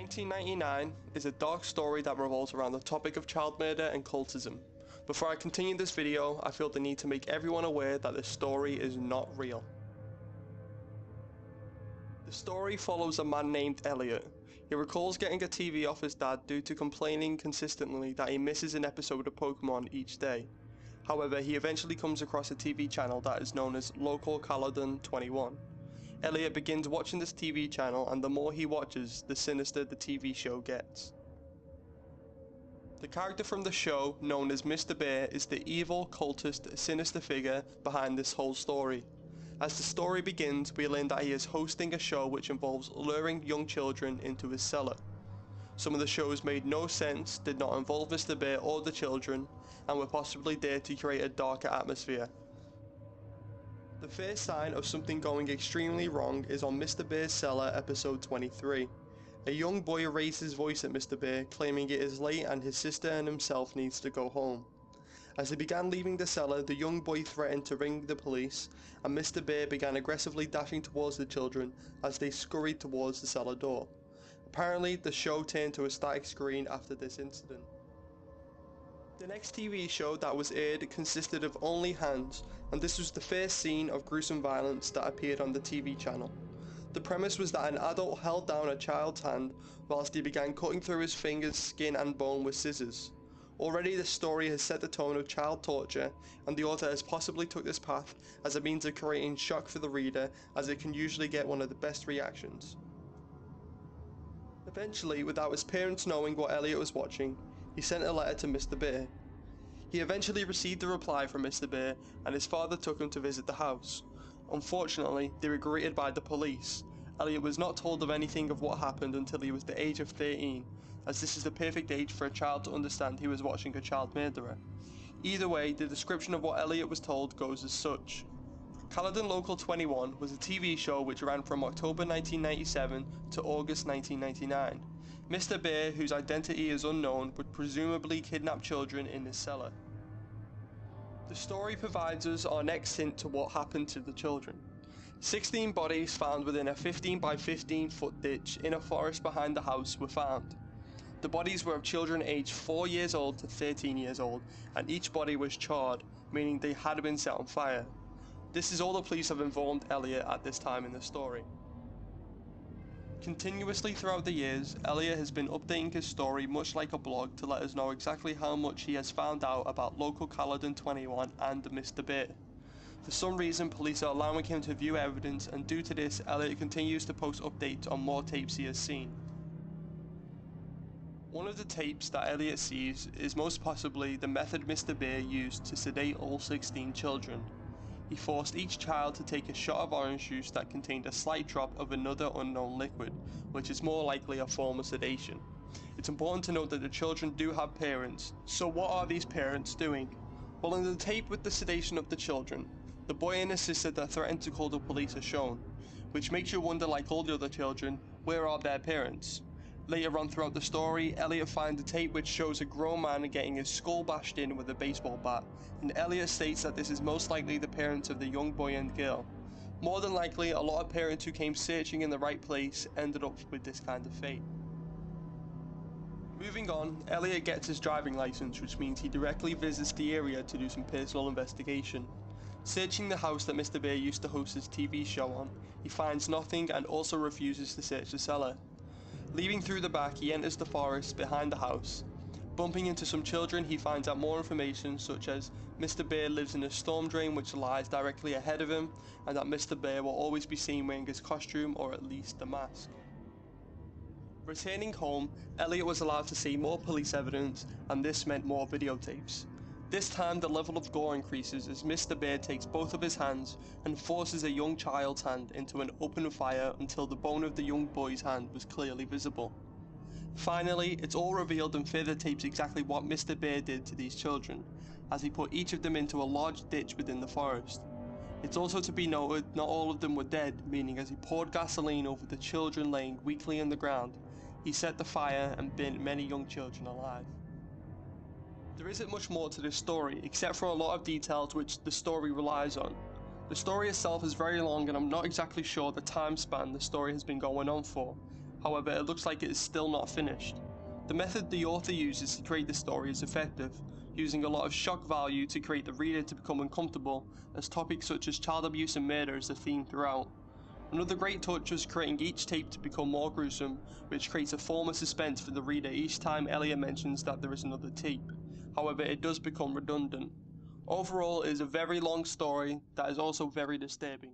1999 is a dark story that revolves around the topic of child murder and cultism. Before I continue this video, I feel the need to make everyone aware that this story is not real. The story follows a man named Elliot. He recalls getting a TV off his dad due to complaining consistently that he misses an episode of Pokemon each day. However, he eventually comes across a TV channel that is known as Local Caledon 21. Elliot begins watching this TV channel, and the more he watches, the sinister the TV show gets. The character from the show, known as Mr. Bear, is the evil, cultist, sinister figure behind this whole story. As the story begins, we learn that he is hosting a show which involves luring young children into his cellar. Some of the shows made no sense, did not involve Mr. Bear or the children, and were possibly there to create a darker atmosphere. The first sign of something going extremely wrong is on Mr. Bear's cellar episode 23. A young boy raises his voice at Mr. Bear, claiming it is late and his sister and himself needs to go home. As they began leaving the cellar, the young boy threatened to ring the police, and Mr. Bear began aggressively dashing towards the children as they scurried towards the cellar door. Apparently, the show turned to a static screen after this incident. The next TV show that was aired consisted of only hands, and this was the first scene of gruesome violence that appeared on the TV channel. The premise was that an adult held down a child's hand whilst he began cutting through his fingers, skin and bone with scissors. Already this story has set the tone of child torture, and the author has possibly took this path as a means of creating shock for the reader, as it can usually get one of the best reactions. Eventually, without his parents knowing what Elliot was watching, he sent a letter to Mr. Bear. He eventually received a reply from Mr. Bear, and his father took him to visit the house. Unfortunately, they were greeted by the police. Elliot was not told of anything of what happened until he was the age of 13, as this is the perfect age for a child to understand he was watching a child murderer. Either way, the description of what Elliot was told goes as such. Caledon Local 21 was a TV show which ran from October 1997 to August 1999. Mr. Bear, whose identity is unknown, would presumably kidnap children in his cellar. The story provides us our next hint to what happened to the children. 16 bodies found within a 15 by 15 foot ditch in a forest behind the house were found. The bodies were of children aged 4 years old to 13 years old, and each body was charred, meaning they had been set on fire. This is all the police have informed Elliot at this time in the story. Continuously throughout the years, Elliot has been updating his story much like a blog to let us know exactly how much he has found out about Local Caledon 21 and Mr. Bear. For some reason, police are allowing him to view evidence, and due to this, Elliot continues to post updates on more tapes he has seen. One of the tapes that Elliot sees is most possibly the method Mr. Bear used to sedate all 16 children. He forced each child to take a shot of orange juice that contained a slight drop of another unknown liquid, which is more likely a form of sedation. It's important to note that the children do have parents, so what are these parents doing? Well, in the tape with the sedation of the children, the boy and his sister that threatened to call the police are shown, which makes you wonder, like all the other children, where are their parents? Later on throughout the story, Elliot finds a tape which shows a grown man getting his skull bashed in with a baseball bat, and Elliot states that this is most likely the parents of the young boy and girl. More than likely, a lot of parents who came searching in the right place ended up with this kind of fate. Moving on, Elliot gets his driving license, which means he directly visits the area to do some personal investigation. Searching the house that Mr. Bear used to host his TV show on, he finds nothing and also refuses to search the cellar. Leaving through the back, he enters the forest behind the house. Bumping into some children, he finds out more information, such as Mr. Bear lives in a storm drain which lies directly ahead of him, and that Mr. Bear will always be seen wearing his costume, or at least a mask. Returning home, Elliot was allowed to see more police evidence, and this meant more videotapes. This time the level of gore increases as Mr. Bear takes both of his hands and forces a young child's hand into an open fire until the bone of the young boy's hand was clearly visible. Finally, it's all revealed in further tapes exactly what Mr. Bear did to these children, as he put each of them into a large ditch within the forest. It's also to be noted, not all of them were dead, meaning as he poured gasoline over the children laying weakly in the ground, he set the fire and burnt many young children alive. There isn't much more to this story, except for a lot of details which the story relies on. The story itself is very long, and I'm not exactly sure the time span the story has been going on for. However, it looks like it is still not finished. The method the author uses to create the story is effective, using a lot of shock value to create the reader to become uncomfortable, as topics such as child abuse and murder is a theme throughout. Another great touch was creating each tape to become more gruesome, which creates a form of suspense for the reader each time Elliot mentions that there is another tape. However, it does become redundant. Overall, it is a very long story that is also very disturbing.